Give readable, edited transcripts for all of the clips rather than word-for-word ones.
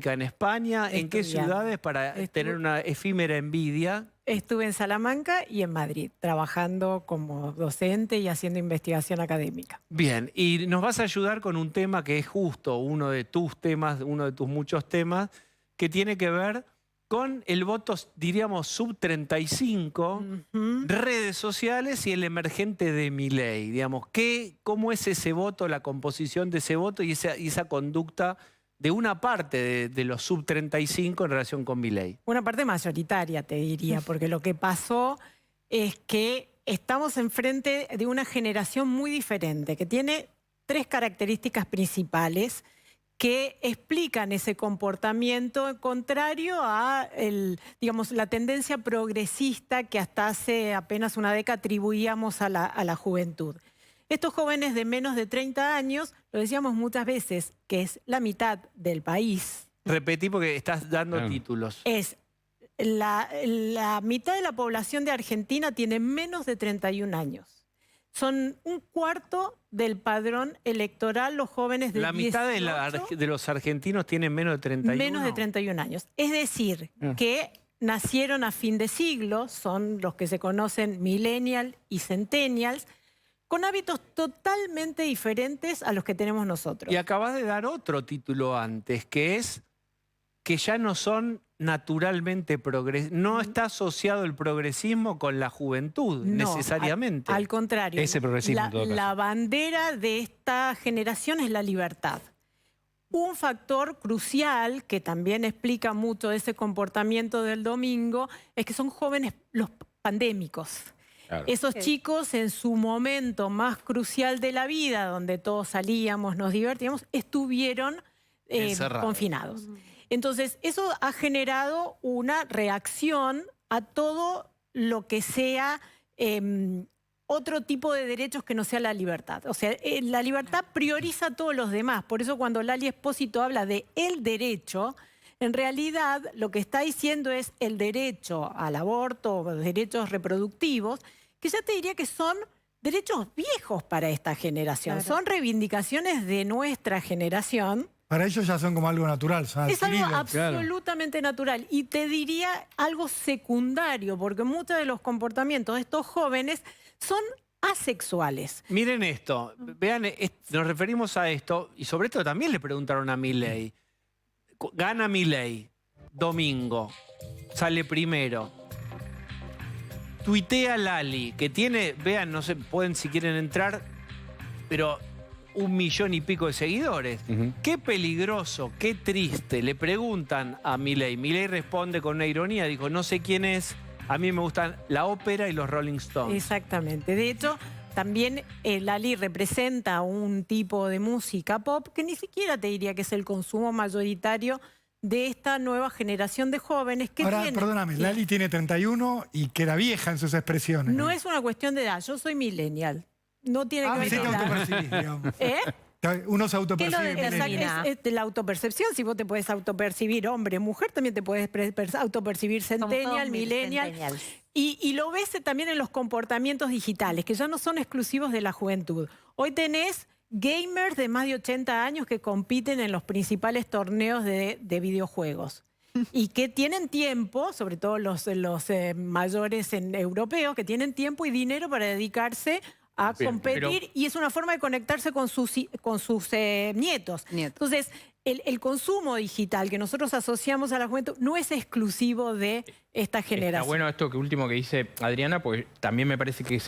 en España, ¿en qué ciudades para tener una efímera envidia? Estuve en Salamanca y en Madrid, trabajando como docente y haciendo investigación académica. Bien, y nos vas a ayudar con un tema que es justo uno de tus temas, uno de tus muchos temas, que tiene que ver con el voto, diríamos, sub-35, redes sociales y el emergente de Milei. Digamos, ¿cómo es ese voto, la composición de ese voto y esa conducta de una parte de los sub-35 en relación con Milei? Una parte mayoritaria, te diría, porque lo que pasó es que estamos enfrente de una generación muy diferente, que tiene tres características principales que explican ese comportamiento contrario a la tendencia progresista que hasta hace apenas una década atribuíamos a la juventud. Estos jóvenes de menos de 30 años, lo decíamos muchas veces, que es la mitad del país. Repetí porque estás dando títulos. Es la mitad de la población de Argentina tiene menos de 31 años. Son un cuarto del padrón electoral los jóvenes de 18. La mitad de los argentinos tienen menos de 31. Menos de 31 años. Es decir, que nacieron a fin de siglo, son los que se conocen millennials y centennials, con hábitos totalmente diferentes a los que tenemos nosotros. Y acabas de dar otro título antes, que es que ya no son naturalmente progresistas. No está asociado el progresismo con la juventud, necesariamente. Al contrario. Ese progresismo, en todo caso. La bandera de esta generación es la libertad. Un factor crucial que también explica mucho ese comportamiento del domingo es que son jóvenes los pandémicos. Claro. Esos chicos en su momento más crucial de la vida, donde todos salíamos, nos divertíamos, estuvieron confinados. Entonces, eso ha generado una reacción a todo lo que sea otro tipo de derechos que no sea la libertad. O sea, la libertad prioriza a todos los demás. Por eso cuando Lali Espósito habla de el derecho, en realidad lo que está diciendo es el derecho al aborto, los derechos reproductivos, que ya te diría que son derechos viejos para esta generación. Claro. Son reivindicaciones de nuestra generación. Para ellos ya son como algo natural. Es algo absolutamente natural. Y te diría algo secundario, porque muchos de los comportamientos de estos jóvenes son asexuales. Miren esto, vean, nos referimos a esto, y sobre esto también le preguntaron a Milei. Gana Milei, domingo, sale primero. Tuitea Lali, que tiene, vean, no sé, pueden si quieren entrar, pero 1 millón y pico de seguidores. Qué peligroso, qué triste. Le preguntan a Milei. Milei responde con una ironía, dijo, no sé quién es, a mí me gustan la ópera y los Rolling Stones. Exactamente. De hecho, también Lali representa un tipo de música pop que ni siquiera te diría que es el consumo mayoritario de esta nueva generación de jóvenes que Ahora, perdóname, Lali tiene 31 y queda vieja en sus expresiones. No es una cuestión de edad, yo soy millennial. No tiene que ver con edad. Autopercibís, digamos. Uno se autopercibe. Es la autopercepción. Si vos te puedes autopercibir hombre, mujer, también te puedes autopercibir centennial, millennial. Y lo ves también en los comportamientos digitales, que ya no son exclusivos de la juventud. Hoy tenés gamers de más de 80 años que compiten en los principales torneos de videojuegos. Y que tienen tiempo, sobre todo los mayores europeos, que tienen tiempo y dinero para dedicarse a competir, y es una forma de conectarse con sus nietos. Entonces, el consumo digital que nosotros asociamos a la juventud no es exclusivo de esta generación. Está bueno esto último que dice Adriana, porque también me parece que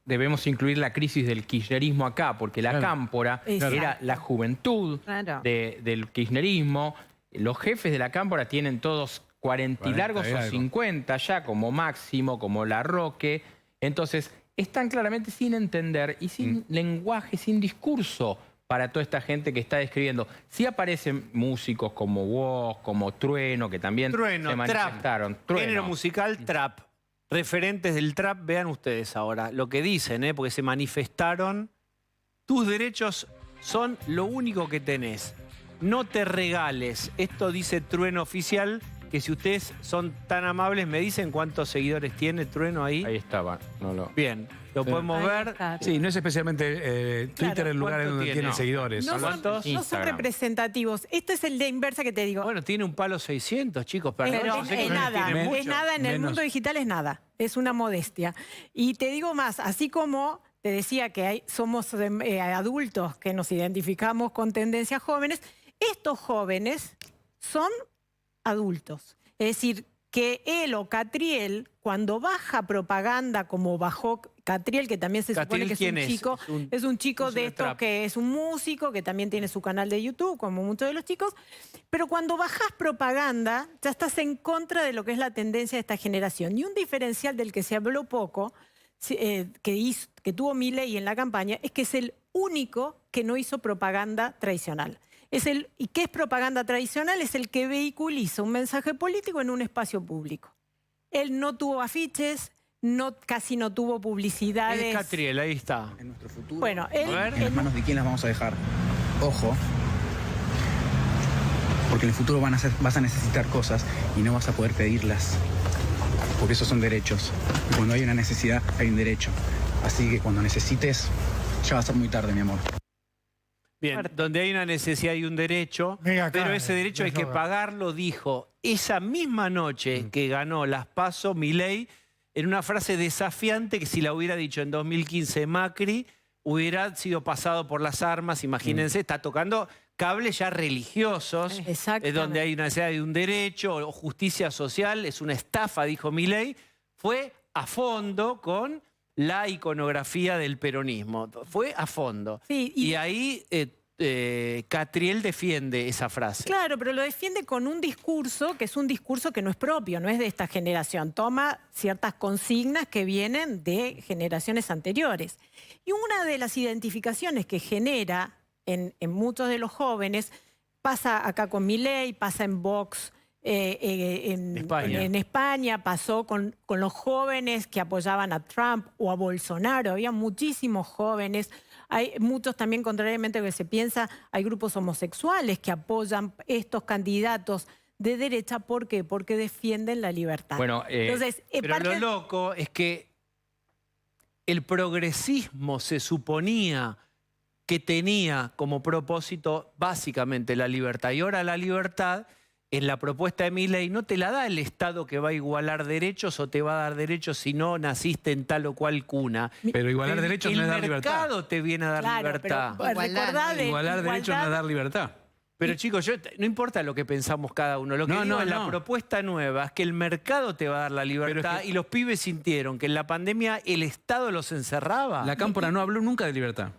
debemos incluir la crisis del kirchnerismo acá, porque la cámpora era la juventud del kirchnerismo. Los jefes de la cámpora tienen todos 40 y largos o 50 ya, como máximo, como Larroque. Entonces, están claramente sin entender y sin lenguaje, sin discurso para toda esta gente que está describiendo. Sí aparecen músicos como Woz, como Trueno, que también se manifestaron. Trap. Género musical, trap. Referentes del trap, vean ustedes ahora lo que dicen, porque se manifestaron. Tus derechos son lo único que tenés. No te regales. Esto dice Trueno Oficial, que si ustedes son tan amables, me dicen cuántos seguidores tiene Trueno ahí. Ahí estaba. Bien, lo podemos ver. Sí, no es especialmente Twitter el lugar en donde tiene seguidores. No son representativos. Este es el de Inversa que te digo. Bueno, tiene un palo 600, chicos. Pero es nada, en el mundo digital es nada. Es una modestia. Y te digo más, así como te decía que somos adultos que nos identificamos con tendencias jóvenes, estos jóvenes son adultos. Es decir, que él o Catriel, cuando baja propaganda como bajó Catriel, que también se supone que es un chico de estos que es un músico, que también tiene su canal de YouTube, como muchos de los chicos, pero cuando bajas propaganda, ya estás en contra de lo que es la tendencia de esta generación. Y un diferencial del que se habló poco, que tuvo Milei en la campaña, es que es el único que no hizo propaganda tradicional. ¿Y qué es propaganda tradicional? Es el que vehiculiza un mensaje político en un espacio público. Él no tuvo afiches, casi no tuvo publicidades. Es Catriel, ahí está. En nuestro futuro, bueno, ¿en las manos de quién las vamos a dejar? Ojo, porque en el futuro vas a necesitar cosas y no vas a poder pedirlas, porque esos son derechos. Y cuando hay una necesidad, hay un derecho. Así que cuando necesites, ya va a ser muy tarde, mi amor. Bien, donde hay una necesidad y un derecho, pero ese derecho hay que pagarlo, dijo esa misma noche que ganó las PASO Milei, en una frase desafiante que si la hubiera dicho en 2015 Macri, hubiera sido pasado por las armas. Imagínense, está tocando cables ya religiosos, donde hay una necesidad de un derecho o justicia social, es una estafa, dijo Milei. Fue a fondo con la iconografía del peronismo. Fue a fondo. Sí, y ahí Catriel defiende esa frase. Claro, pero lo defiende con un discurso que es un discurso que no es propio, no es de esta generación. Toma ciertas consignas que vienen de generaciones anteriores. Y una de las identificaciones que genera en muchos de los jóvenes, pasa acá con Milei, pasa en Vox, en España pasó con los jóvenes que apoyaban a Trump o a Bolsonaro. Había muchísimos jóvenes. Hay muchos también, contrariamente a lo que se piensa, hay grupos homosexuales que apoyan estos candidatos de derecha. ¿Por qué? Porque defienden la libertad. Bueno, entonces, pero lo loco es que el progresismo se suponía que tenía como propósito básicamente la libertad. Y ahora la libertad, en la propuesta de Milei, no te la da el Estado que va a igualar derechos o te va a dar derechos si no naciste en tal o cual cuna. Pero igualar derechos no es dar libertad. El mercado te viene a dar libertad. Igualar derechos no es dar libertad. Pero chicos, no importa lo que pensamos cada uno. Lo que digo en la propuesta nueva es que el mercado te va a dar la libertad y los pibes sintieron que en la pandemia el Estado los encerraba. La Cámpora no habló nunca de libertad.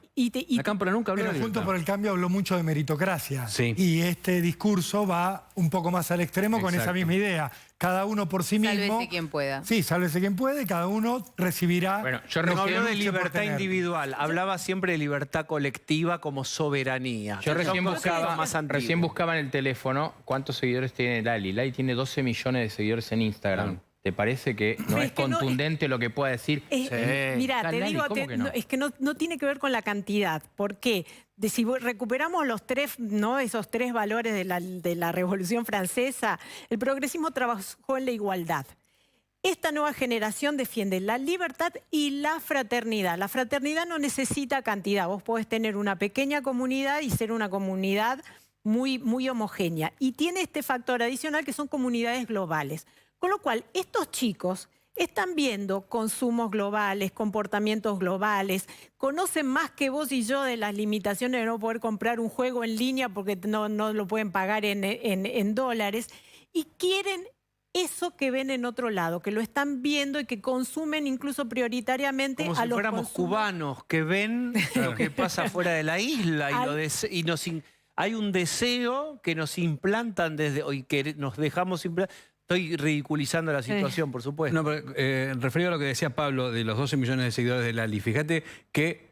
La Cámpora nunca habló de libertad. Juntos por el Cambio habló mucho de meritocracia. Sí. Y este discurso va un poco más al extremo con esa misma idea. Cada uno por sí mismo. Sálvese quien pueda. Sí, sálvese quien puede. Cada uno recibirá. Bueno, yo no habló de libertad individual. Hablaba siempre de libertad colectiva como soberanía. Yo recién buscaba en el teléfono cuántos seguidores tiene Lali. Lali tiene 12 millones de seguidores en Instagram. ¿Te parece que no es contundente lo que pueda decir? Mira, te digo, es que no tiene que ver con la cantidad. ¿Por qué? Si recuperamos esos tres valores de la Revolución Francesa, el progresismo trabajó en la igualdad. Esta nueva generación defiende la libertad y la fraternidad. La fraternidad no necesita cantidad. Vos podés tener una pequeña comunidad y ser una comunidad muy homogénea. Y tiene este factor adicional que son comunidades globales. Con lo cual, estos chicos están viendo consumos globales, comportamientos globales, conocen más que vos y yo de las limitaciones de no poder comprar un juego en línea porque no lo pueden pagar en dólares, y quieren eso que ven en otro lado, que lo están viendo y que consumen incluso prioritariamente como a si los fuéramos cubanos que ven lo que pasa fuera de la isla hay un deseo que nos implantan desde hoy, que nos dejamos implantar. Estoy ridiculizando la situación, por supuesto. No, pero referido a lo que decía Pablo de los 12 millones de seguidores de Lali, fíjate que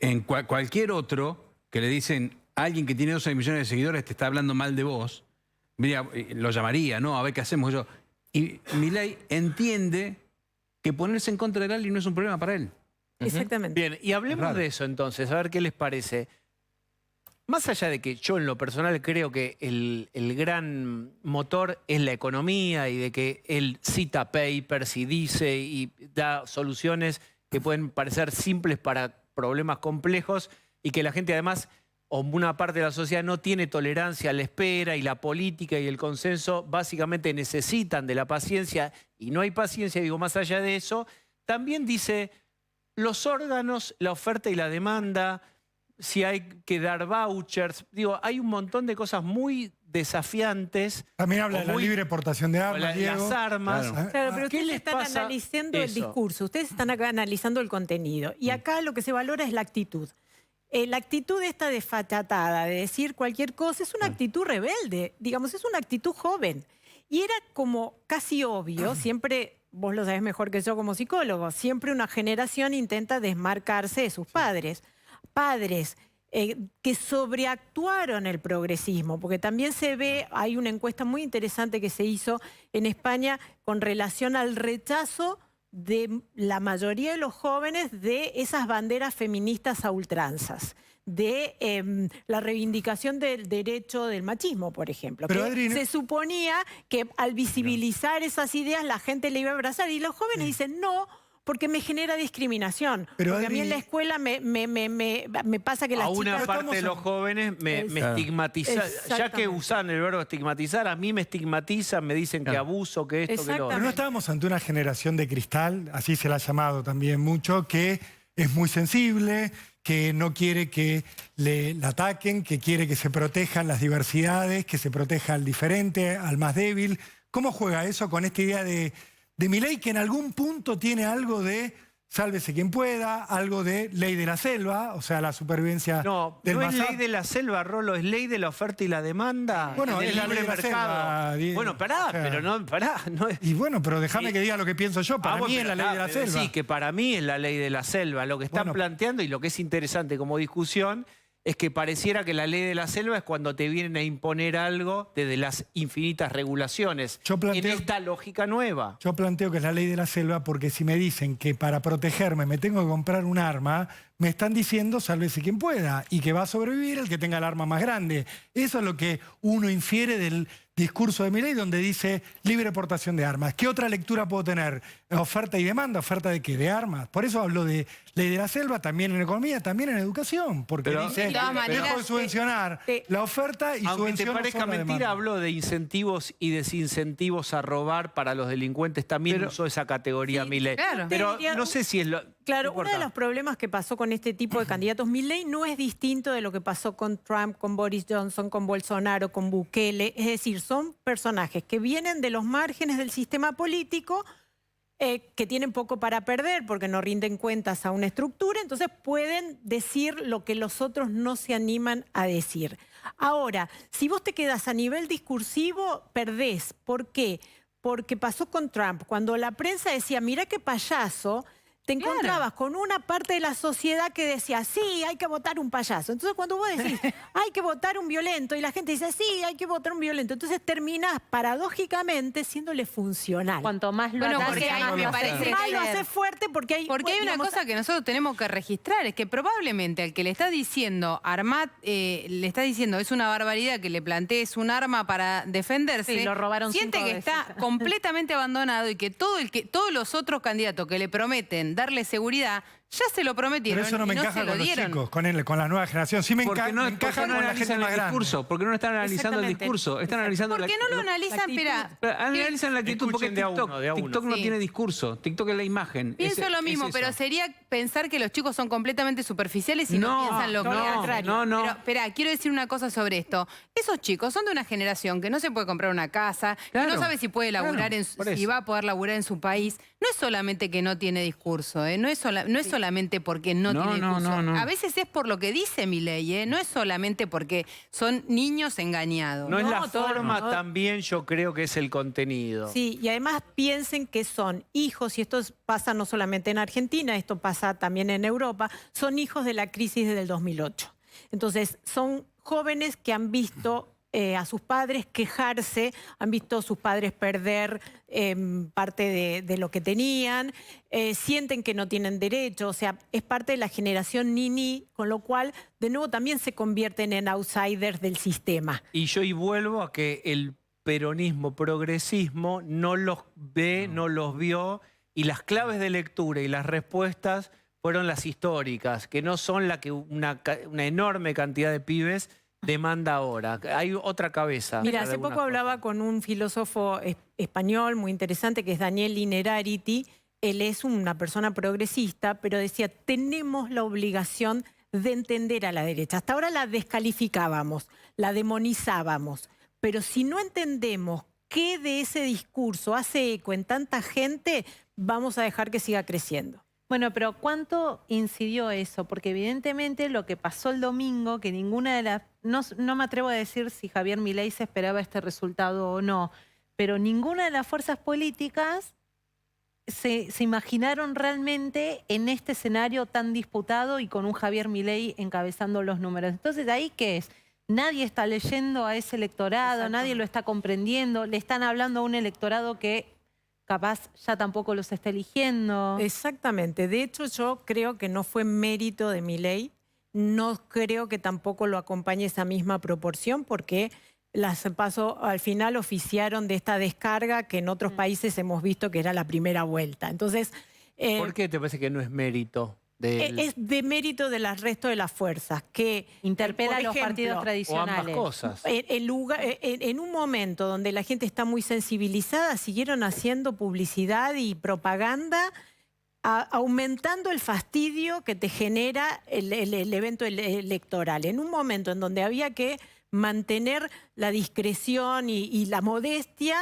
en cualquier otro que le dicen a alguien que tiene 12 millones de seguidores te está hablando mal de vos, mira, lo llamaría, ¿no? A ver qué hacemos yo. Y Milei entiende que ponerse en contra de Lali no es un problema para él. Exactamente. Bien, y hablemos de eso entonces, a ver qué les parece. más allá de que yo en lo personal creo que el gran motor es la economía y de que él cita papers y dice y da soluciones que pueden parecer simples para problemas complejos y que la gente además, o una parte de la sociedad no tiene tolerancia a la espera y la política y el consenso básicamente necesitan de la paciencia y no hay paciencia, digo, más allá de eso, también dice los órganos, la oferta y la demanda, si hay que dar vouchers, digo, hay un montón de cosas muy desafiantes. También habla de la libre portación de armas, Diego. Las armas. Claro, pero ustedes están analizando el discurso, ustedes están acá analizando el contenido. Y acá lo que se valora es la actitud. La actitud esta desfachatada de decir cualquier cosa es una actitud rebelde, digamos, es una actitud joven. Y era como casi obvio, siempre, vos lo sabés mejor que yo como psicólogo, siempre una generación intenta desmarcarse de sus padres. Padres que sobreactuaron el progresismo, porque también se ve, hay una encuesta muy interesante que se hizo en España con relación al rechazo de la mayoría de los jóvenes de esas banderas feministas a ultranzas, de la reivindicación del derecho del machismo, por ejemplo. Pero, que Adri, se suponía que al visibilizar esas ideas la gente le iba a abrazar y los jóvenes dicen no, porque me genera discriminación. Pero, porque Adri, a mí en la escuela me pasa que las chicas... A una parte de los en... jóvenes me estigmatizan. Ya que usan el verbo estigmatizar, a mí me estigmatizan, me dicen que abuso, que esto, que lo otro. Pero no estábamos ante una generación de cristal, así se la ha llamado también mucho, que es muy sensible, que no quiere que la ataquen, que quiere que se protejan las diversidades, que se proteja al diferente, al más débil. ¿Cómo juega eso con esta idea de Milei, que en algún punto tiene algo de sálvese quien pueda, algo de ley de la selva, o sea, la supervivencia del no es ley de la selva, Rolo, es ley de la oferta y la demanda. Bueno, es es la ley de la selva. Bueno, pará, o sea, pero no, pará. No es... Y bueno, pero déjame que diga lo que pienso yo, para mí es la ley de la selva. Sí, que para mí es la ley de la selva. Lo que están planteando y lo que es interesante como discusión es que pareciera que la ley de la selva es cuando te vienen a imponer algo desde las infinitas regulaciones. En esta lógica nueva. Yo planteo que es la ley de la selva porque si me dicen que para protegerme me tengo que comprar un arma, me están diciendo sálvese quien pueda y que va a sobrevivir el que tenga el arma más grande. Eso es lo que uno infiere del discurso de Milei, donde dice libre portación de armas. ¿Qué otra lectura puedo tener? Oferta y demanda. ¿Oferta de qué? De armas. Por eso hablo de ley de la selva, también en economía, también en educación. Porque dice, dejo de subvencionar la oferta y aunque te subvenciono parezca solo la mentira, demanda. habló de incentivos y desincentivos a robar para los delincuentes. También usó esa categoría Milei. Claro. Pero no sé si es lo... Claro, uno de los problemas que pasó con este tipo de candidatos, Milei no es distinto de lo que pasó con Trump, con Boris Johnson, con Bolsonaro, con Bukele. Es decir, son personajes que vienen de los márgenes del sistema político, que tienen poco para perder porque no rinden cuentas a una estructura, entonces pueden decir lo que los otros no se animan a decir. Ahora, si vos te quedas a nivel discursivo, perdés. ¿Por qué? Porque pasó con Trump. Cuando la prensa decía, mira qué payaso, te encontrabas con una parte de la sociedad que decía, sí, hay que votar un payaso. Entonces cuando vos decís, hay que votar un violento, y la gente dice, sí, hay que votar un violento, entonces terminás paradójicamente siéndole funcional. Cuanto más lo ataque, más me parece más lo hace fuerte porque hay... Porque hay una cosa que nosotros tenemos que registrar, es que probablemente al que le está diciendo, le está diciendo, es una barbaridad que le plantees un arma para defenderse, sí, lo robaron siente 5 que veces. está completamente abandonado y que todos los otros candidatos que le prometen darle seguridad, ya se lo prometieron. Pero eso no me encaja con los chicos, con la nueva generación. Sí me encaja con la gente más grande. Porque no están analizando el discurso. Están analizando ¿Por qué no lo analizan? Analizan la actitud porque TikTok no tiene discurso. TikTok es la imagen. Pienso lo mismo, pero sería pensar que los chicos son completamente superficiales y no piensan lo contrario. No. Pero, espera, quiero decir una cosa sobre esto. Esos chicos son de una generación que no se puede comprar una casa, que no sabe si puede laburar, si va a poder laburar en su país. No es solamente que no tiene discurso, no es solamente porque no tiene discurso. A veces es por lo que dice Milei, no es solamente porque son niños engañados. No es la forma, también yo creo que es el contenido. Sí, y además piensen que son hijos, y esto pasa no solamente en Argentina, esto pasa también en Europa, son hijos de la crisis del 2008. Entonces, son jóvenes que han visto a sus padres quejarse, han visto a sus padres perder parte de lo que tenían, sienten que no tienen derecho, o sea, es parte de la generación ni-ni, con lo cual, de nuevo, también se convierten en outsiders del sistema. Y yo vuelvo a que el peronismo, progresismo, no los ve, no los vio, y las claves de lectura y las respuestas fueron las históricas, que no son la que una enorme cantidad de pibes demanda ahora. Hay otra cabeza. Mira, hace poco hablaba con un filósofo español muy interesante que es Daniel Innerarity. Él es una persona progresista, pero decía, tenemos la obligación de entender a la derecha. Hasta ahora la descalificábamos, la demonizábamos, pero si no entendemos qué de ese discurso hace eco en tanta gente, vamos a dejar que siga creciendo. Bueno, pero ¿cuánto incidió eso? Porque evidentemente lo que pasó el domingo, que ninguna de las... No me atrevo a decir si Javier Milei se esperaba este resultado o no, pero ninguna de las fuerzas políticas se imaginaron realmente en este escenario tan disputado y con un Javier Milei encabezando los números. Entonces, ¿ahí qué es? Nadie está leyendo a ese electorado, nadie lo está comprendiendo, le están hablando a un electorado que capaz ya tampoco los está eligiendo. Exactamente. De hecho, yo creo que no fue mérito de Milei. No creo que tampoco lo acompañe esa misma proporción, porque las PASO al final oficiaron de esta descarga que en otros países hemos visto que era la primera vuelta. Entonces, ¿por qué te parece que no es mérito? Es de mérito del resto de las fuerzas que interpela a los partidos tradicionales. O ambas cosas. En un momento donde la gente está muy sensibilizada, siguieron haciendo publicidad y propaganda, aumentando el fastidio que te genera el evento electoral. En un momento en donde había que mantener la discreción y la modestia,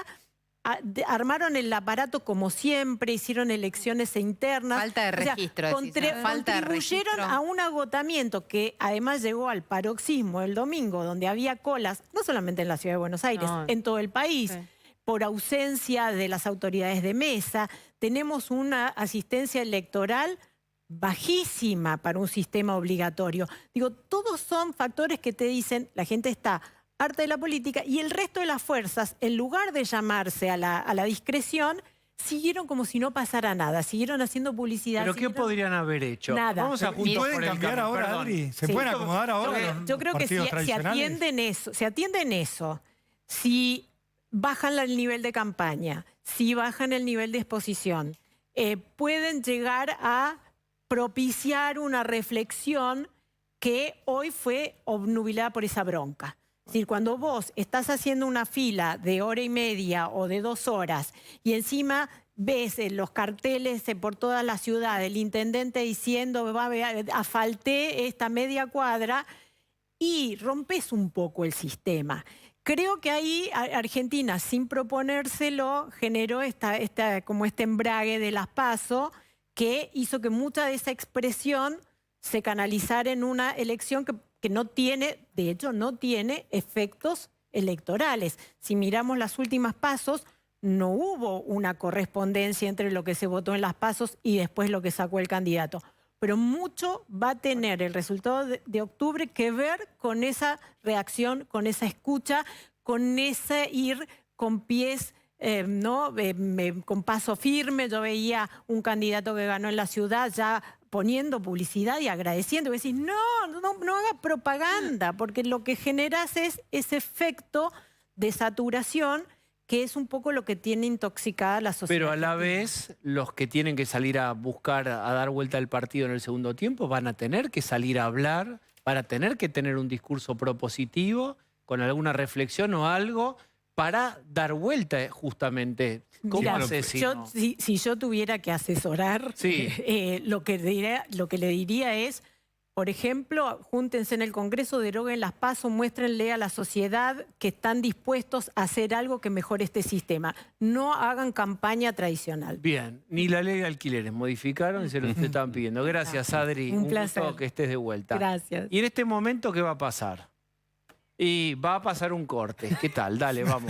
armaron el aparato como siempre, hicieron elecciones internas. Falta de registro. Contribuyeron a un agotamiento que además llegó al paroxismo el domingo, donde había colas, no solamente en la ciudad de Buenos Aires, en todo el país, por ausencia de las autoridades de mesa. Tenemos una asistencia electoral bajísima para un sistema obligatorio. Digo, todos son factores que te dicen, la gente está harta de la política, y el resto de las fuerzas, en lugar de llamarse a la discreción, siguieron como si no pasara nada, siguieron haciendo publicidad. ¿Pero qué podrían haber hecho? Nada. Vamos a ¿Pueden cambiar ahora, Adri? ¿Se pueden acomodar ahora los Yo creo que si atienden eso, si bajan el nivel de campaña, si bajan el nivel de exposición, pueden llegar a propiciar una reflexión que hoy fue obnubilada por esa bronca. Es decir, cuando vos estás haciendo una fila de hora y media o de 2 horas y encima ves los carteles por toda la ciudad, el intendente diciendo, asfalté esta media cuadra, y rompes un poco el sistema. Creo que ahí Argentina, sin proponérselo, generó como este embrague de las PASO que hizo que mucha de esa expresión se canalizara en una elección que no tiene, de hecho, no tiene efectos electorales. Si miramos las últimas PASOs, no hubo una correspondencia entre lo que se votó en las PASOs y después lo que sacó el candidato. Pero mucho va a tener el resultado de octubre que ver con esa reacción, con esa escucha, con ese ir con pies, con paso firme. Yo veía un candidato que ganó en la ciudad ya poniendo publicidad y agradeciendo. Y decís, no haga propaganda, porque lo que generas es ese efecto de saturación, que es un poco lo que tiene intoxicada la sociedad. Pero a la vez, los que tienen que salir a buscar, a dar vuelta al partido en el segundo tiempo, van a tener que salir a hablar, van a tener que tener un discurso propositivo, con alguna reflexión o algo, para dar vuelta justamente. ¿Cómo haces si no? Si yo tuviera que asesorar, lo que le diría es, por ejemplo, júntense en el Congreso, deroguen las PASO, muéstrenle a la sociedad que están dispuestos a hacer algo que mejore este sistema. No hagan campaña tradicional. Bien, ni la ley de alquileres modificaron y se lo estaban pidiendo. Gracias, Adri. Un placer. Gusto que estés de vuelta. Gracias. Y en este momento, ¿qué va a pasar? Y va a pasar un corte. ¿Qué tal? Dale, vamos.